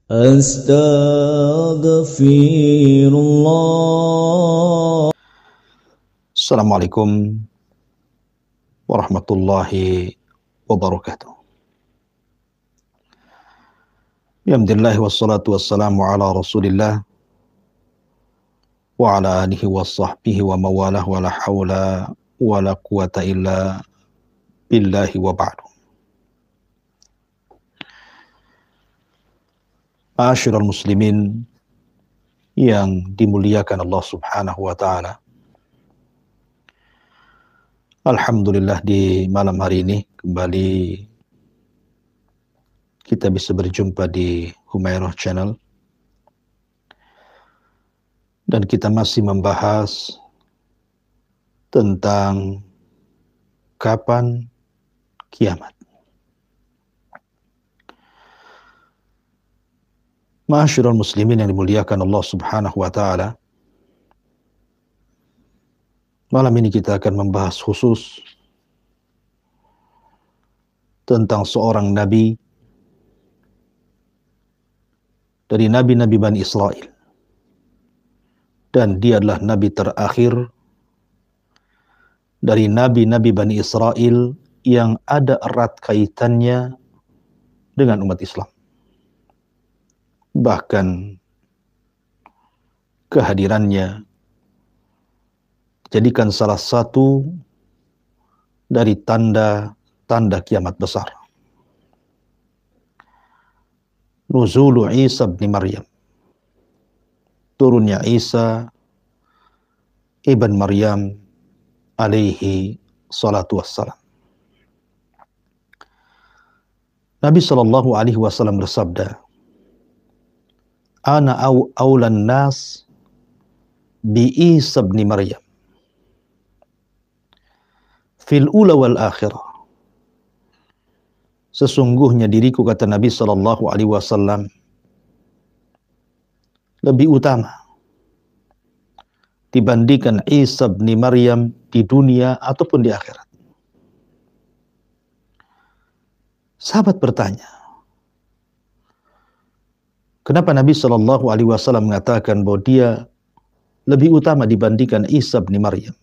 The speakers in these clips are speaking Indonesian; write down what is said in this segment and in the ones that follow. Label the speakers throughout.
Speaker 1: Astaghfirullah. Assalamualaikum warahmatullahi wabarakatuh. Alhamdulillah wassalatu wassalamu ala Rasulillah wa ala alihi wa sahbihi wa mawalah wa la hawla wa la quwata illa billahi wa ba'du. Ma'asyiral muslimin yang dimuliakan Allah Subhanahu wa taala. Alhamdulillah di malam hari ini kembali kita bisa berjumpa di Humairah Channel dan kita masih membahas tentang kapan kiamat. Ma'asyiral muslimin yang dimuliakan Allah Subhanahu wa taala. Malam ini kita akan membahas khusus tentang seorang nabi dari nabi-nabi Bani Israel. Dan dia adalah nabi terakhir dari nabi-nabi Bani Israel yang ada erat kaitannya dengan umat Islam. Bahkan kehadirannya jadikan salah satu dari tanda-tanda kiamat besar. Nuzulu Isa bin Maryam. Turunnya Isa ibn Maryam alaihi salatu wassalam. Nabi sallallahu alaihi wasallam bersabda, "Ana aulan nas bi Isa bin Maryam fil ula wal akhirah." Sesungguhnya diriku, kata Nabi sallallahu alaihi wasallam, lebih utama dibandingkan Isa bin Maryam di dunia ataupun di akhirat. Sahabat bertanya, kenapa Nabi sallallahu alaihi wasallam mengatakan bahwa dia lebih utama dibandingkan Isa bin Maryam?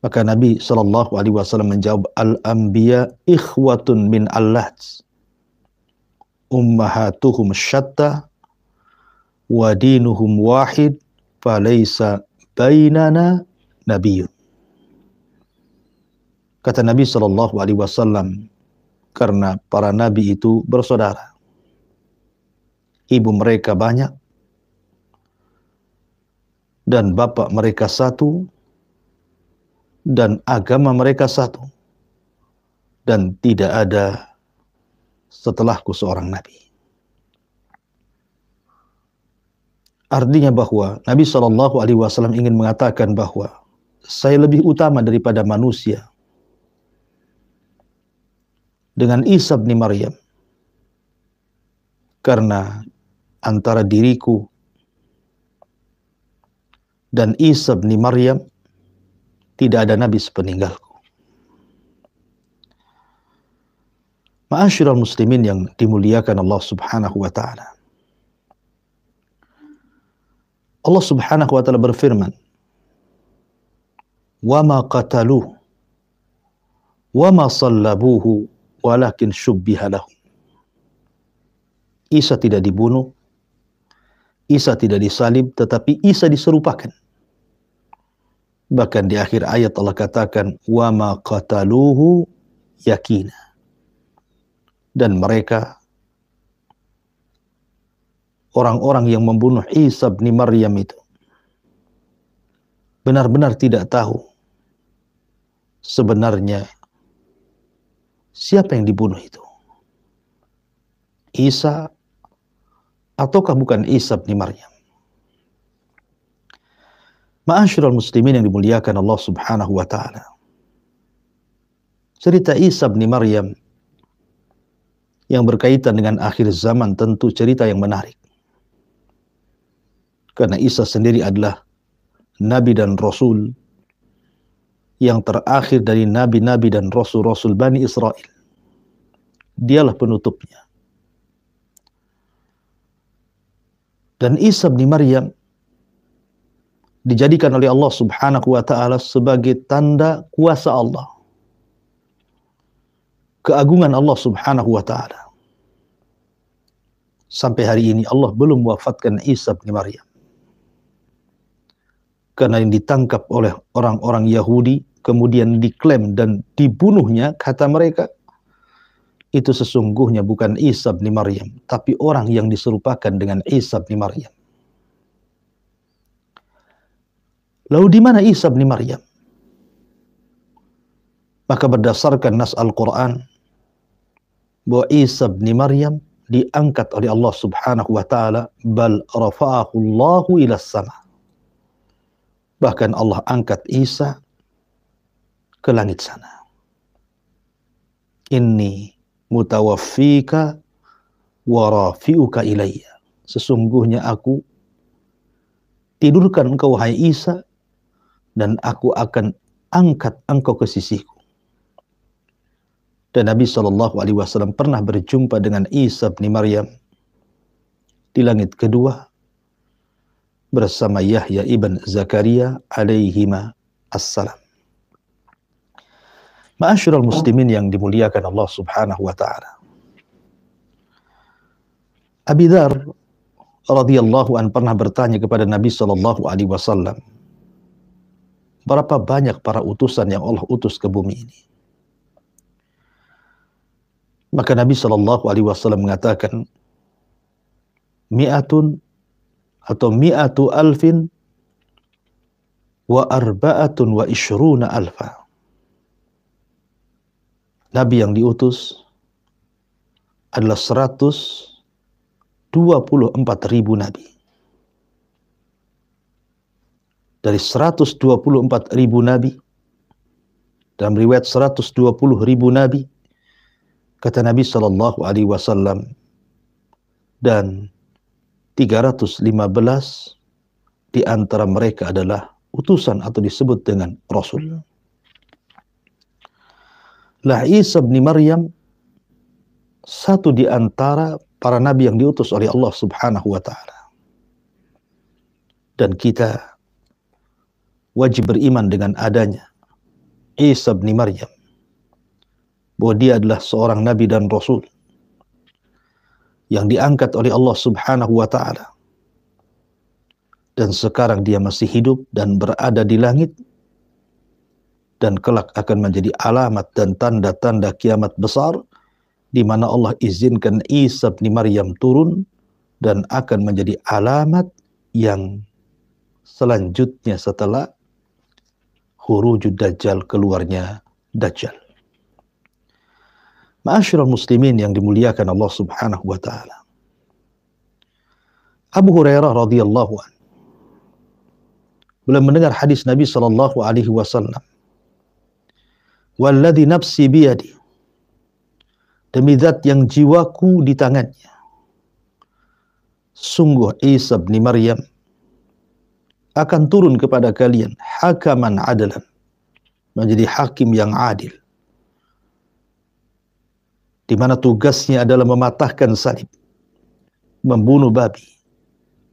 Speaker 1: Maka Nabi sallallahu alaihi wasallam menjawab, al-anbiya ikhwatun min allats, ummahatuhum syatta wa dinuhum wahid, falaysa bainana nabiyyun. Kata Nabi sallallahu alaihi wasallam, karena para nabi itu bersaudara. Ibu mereka banyak dan bapak mereka satu dan agama mereka satu, dan tidak ada setelahku seorang nabi. Artinya bahwa Nabi Shallallahu Alaihi Wasallam ingin mengatakan bahwa saya lebih utama daripada manusia dengan Isa bin Maryam, karena antara diriku dan Isa bin Maryam tidak ada nabi sepeninggalku. Ma'asyiral muslimin yang dimuliakan Allah Subhanahu wa taala. Allah Subhanahu wa taala berfirman, "Wa ma qataluhu wa ma sallabuhu walakin syubbiha lahum." Isa tidak dibunuh, Isa tidak disalib, tetapi Isa diserupakan. Bahkan di akhir ayat Allah katakan, wa ma qataluhu yakina. Dan mereka, orang-orang yang membunuh Isa bin Maryam itu, benar-benar tidak tahu sebenarnya siapa yang dibunuh itu. Isa ataukah bukan Isa bin Maryam. Ma'asyiral muslimin yang dimuliakan Allah Subhanahu wa taala. Cerita Isa bin Maryam yang berkaitan dengan akhir zaman tentu cerita yang menarik. Karena Isa sendiri adalah nabi dan rasul yang terakhir dari nabi-nabi dan rasul-rasul Bani Israel. Dialah penutupnya. Dan Isa bin Maryam dijadikan oleh Allah Subhanahu wa taala sebagai tanda kuasa Allah, keagungan Allah Subhanahu wa taala. Sampai hari ini Allah belum wafatkan Isa bin Maryam. Karena yang ditangkap oleh orang-orang Yahudi, kemudian diklaim dan dibunuhnya, kata mereka, itu sesungguhnya bukan Isa bin Maryam, tapi orang yang diserupakan dengan Isa bin Maryam. Lalu di mana Isa bin Maryam? Maka berdasarkan nas Al-Quran, bahwa Isa bin Maryam diangkat oleh Allah Subhanahu wa taala, bal rafa'ahu Allahu ila sama. Bahkan Allah angkat Isa ke langit sana. Inni mutawaffika wa rafi'uka ilayya. Sesungguhnya aku tidurkan engkau wahai Isa, dan aku akan angkat engkau ke sisiku. Dan Nabi SAW pernah berjumpa dengan Isa bin Maryam di langit kedua bersama Yahya ibn Zakaria alaihima assalam. Ma'asyiral muslimin yang dimuliakan Allah Subhanahu wa taala. Abi Dzar radhiyallahu an pernah bertanya kepada Nabi SAW, berapa banyak para utusan yang Allah utus ke bumi ini? Maka Nabi SAW mengatakan, mi'atun atau mi'atu alfin wa arba'atun wa ishruna alfa. Nabi yang diutus adalah 124.000 nabi. Dari 124.000 nabi, dalam riwayat 120.000 nabi, kata Nabi SAW, dan 315 di antara mereka adalah utusan atau disebut dengan Rasul. Lah Isa bin Maryam satu di antara para nabi yang diutus oleh Allah Subhanahu wa taala. Dan kita wajib beriman dengan adanya Isa bin Maryam, bahwa dia adalah seorang nabi dan rasul yang diangkat oleh Allah Subhanahu wa taala, dan sekarang dia masih hidup dan berada di langit, dan kelak akan menjadi alamat dan tanda-tanda kiamat besar, di mana Allah izinkan Isa bin Maryam turun, dan akan menjadi alamat yang selanjutnya setelah khurujud Dajjal, keluarnya Dajjal. Ma'asyiral muslimin yang dimuliakan Allah Subhanahu wa taala. Abu Hurairah radhiyallahu anhu beliau mendengar hadis Nabi sallallahu alaihi wasallam, "Walladzi nafsi biyadi," demi zat yang jiwaku di tangannya, sungguh Isa bin Maryam akan turun kepada kalian hakaman adalan, menjadi hakim yang adil, di mana tugasnya adalah mematahkan salib, membunuh babi,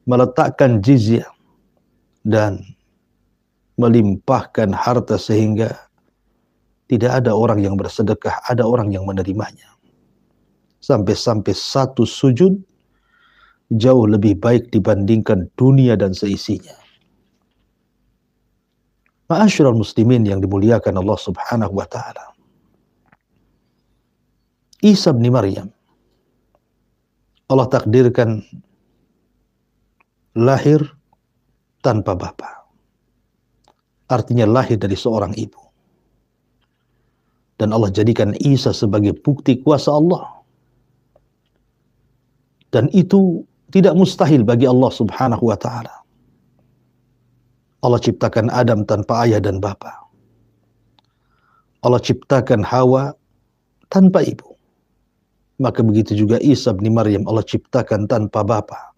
Speaker 1: meletakkan jizyah, dan melimpahkan harta sehingga tidak ada orang yang bersedekah, ada orang yang menerimanya. Sampai-sampai satu sujud jauh lebih baik dibandingkan dunia dan seisinya. Ma'asyiral muslimin yang dimuliakan Allah Subhanahu wa taala. Isa bin Maryam, Allah takdirkan lahir tanpa bapa. Artinya lahir dari seorang ibu. Dan Allah jadikan Isa sebagai bukti kuasa Allah. Dan itu tidak mustahil bagi Allah Subhanahu wa taala. Allah ciptakan Adam tanpa ayah dan bapa. Allah ciptakan Hawa tanpa ibu. Maka begitu juga Isa bin Maryam Allah ciptakan tanpa bapa.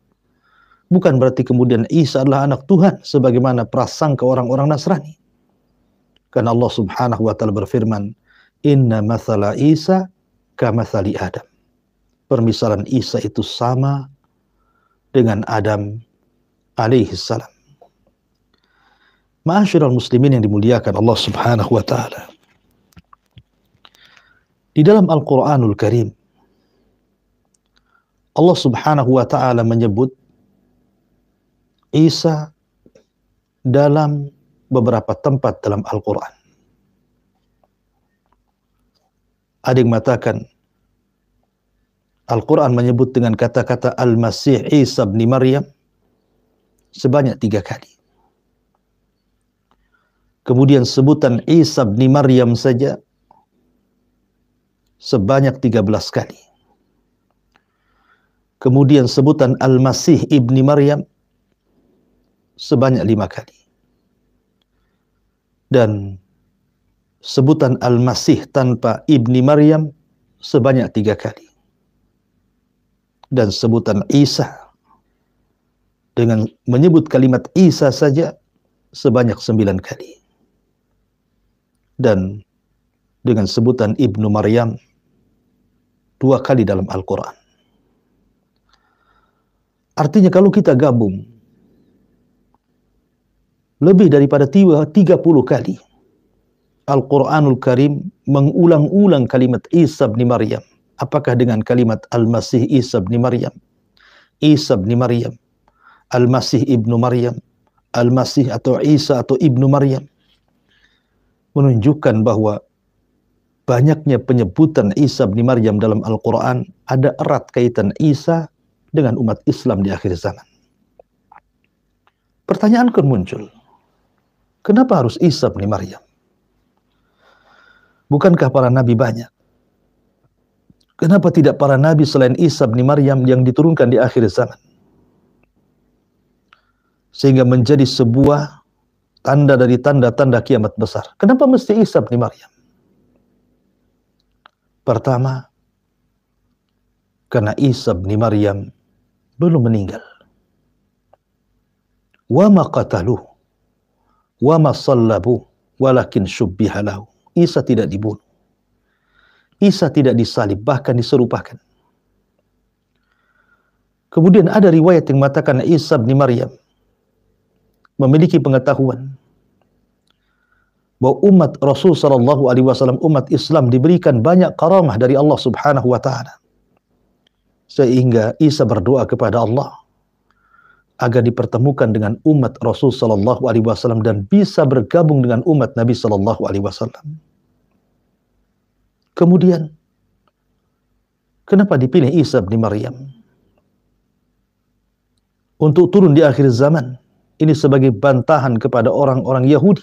Speaker 1: Bukan berarti kemudian Isa adalah anak Tuhan sebagaimana prasangka orang-orang Nasrani. Karena Allah Subhanahu wa taala berfirman, "Inna mathala Isa kamathali Adam." Permisalan Isa itu sama dengan Adam alaihi salam. Ma'asyiral muslimin yang dimuliakan Allah Subhanahu wa taala. Di dalam Al-Qur'anul Karim Allah Subhanahu wa taala menyebut Isa dalam beberapa tempat dalam Al-Qur'an. Ada yang mengatakan Al-Quran menyebut dengan kata-kata Al-Masih Isa bin Maryam sebanyak 3 kali. Kemudian sebutan Isa bin Maryam saja sebanyak 13 kali. Kemudian sebutan Al-Masih ibni Maryam sebanyak 5 kali. Dan sebutan Al-Masih tanpa ibni Maryam sebanyak 3 kali. Dan sebutan Isa dengan menyebut kalimat Isa saja sebanyak 9 kali. Dan dengan sebutan Ibnu Maryam 2 kali dalam Al-Quran. Artinya kalau kita gabung lebih daripada 30 kali Al-Quranul Karim mengulang-ulang kalimat Isa bin Maryam. Apakah dengan kalimat Al-Masih Isa bin Maryam, Isa bin Maryam, Al-Masih ibnu Maryam, Al-Masih atau Isa atau ibnu Maryam, menunjukkan bahwa banyaknya penyebutan Isa bin Maryam dalam Al-Quran ada erat kaitan Isa dengan umat Islam di akhir zaman. Pertanyaan akan muncul, kenapa harus Isa bin Maryam? Bukankah para nabi banyak? Kenapa tidak para nabi selain Isa bin Maryam yang diturunkan di akhir zaman? Sehingga menjadi sebuah tanda dari tanda-tanda kiamat besar. Kenapa mesti Isa bin Maryam? Pertama, karena Isa bin Maryam belum meninggal. Wa ma qataluhu wa ma sallabuhu walakin syubbiha lahu. Isa tidak dibunuh. Isa tidak disalib, bahkan diserupakan. Kemudian ada riwayat yang mengatakan Isa bin Maryam memiliki pengetahuan bahwa umat Rasul sallallahu alaihi wasallam, umat Islam diberikan banyak karamah dari Allah Subhanahu wa taala. Sehingga Isa berdoa kepada Allah agar dipertemukan dengan umat Rasul sallallahu alaihi wasallam dan bisa bergabung dengan umat Nabi sallallahu alaihi wasallam. Kemudian, kenapa dipilih Isa bin Maryam untuk turun di akhir zaman? Ini sebagai bantahan kepada orang-orang Yahudi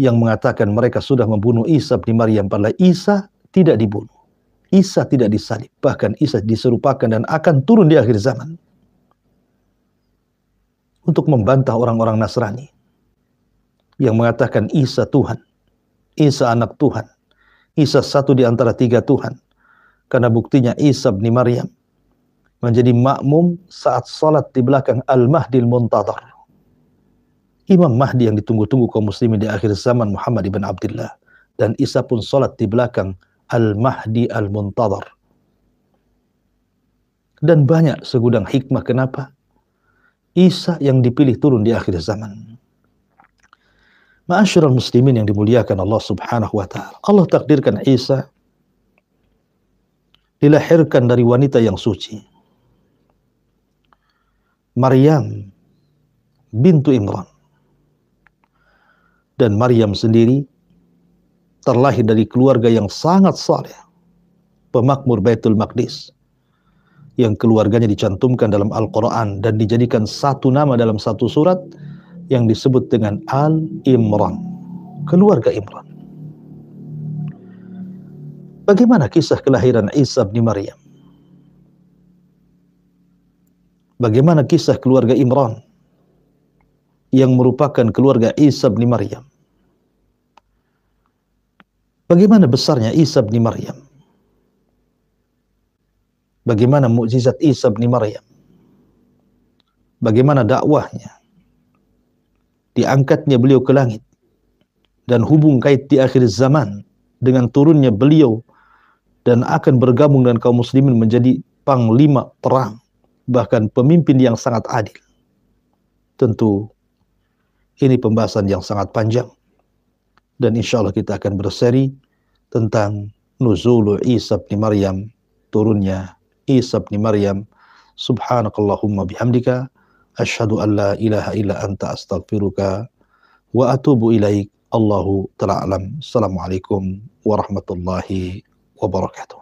Speaker 1: yang mengatakan mereka sudah membunuh Isa bin Maryam, padahal Isa tidak dibunuh. Isa tidak disalib, bahkan Isa diserupakan dan akan turun di akhir zaman. Untuk membantah orang-orang Nasrani yang mengatakan Isa Tuhan, Isa anak Tuhan, Isa satu di antara 3 Tuhan. Karena buktinya Isa bin Maryam menjadi makmum saat salat di belakang Al-Mahdil Muntadhar. Imam Mahdi yang ditunggu-tunggu kaum muslimin di akhir zaman, Muhammad ibn Abdullah. Dan Isa pun salat di belakang Al-Mahdi Al-Muntadhar. Dan banyak segudang hikmah kenapa Isa yang dipilih turun di akhir zaman. Ma'asyiral muslimin yang dimuliakan Allah Subhanahu wa taala. Allah takdirkan Isa dilahirkan dari wanita yang suci, Maryam bintu Imran. Dan Maryam sendiri terlahir dari keluarga yang sangat saleh, pemakmur Baitul Maqdis, yang keluarganya dicantumkan dalam Al-Quran dan dijadikan satu nama dalam satu surat yang disebut dengan Al-Imran, keluarga Imran. Bagaimana kisah kelahiran Isa bin Maryam? Bagaimana kisah keluarga Imran yang merupakan keluarga Isa bin Maryam? Bagaimana besarnya Isa bin Maryam? Bagaimana mukjizat Isa bin Maryam? Bagaimana dakwahnya? Diangkatnya beliau ke langit dan hubung kait di akhir zaman dengan turunnya beliau dan akan bergabung dengan kaum muslimin menjadi panglima perang bahkan pemimpin yang sangat adil. Tentu ini pembahasan yang sangat panjang, dan insya Allah kita akan berseri tentang nuzulu Isa bin Maryam, turunnya Isa bin Maryam. Subhanakallahumma bihamdika asyhadu an la ilaha illa anta astaghfiruka wa atubu ilaik. Allahu ta'ala alam. Assalamualaikum warahmatullahi wabarakatuh.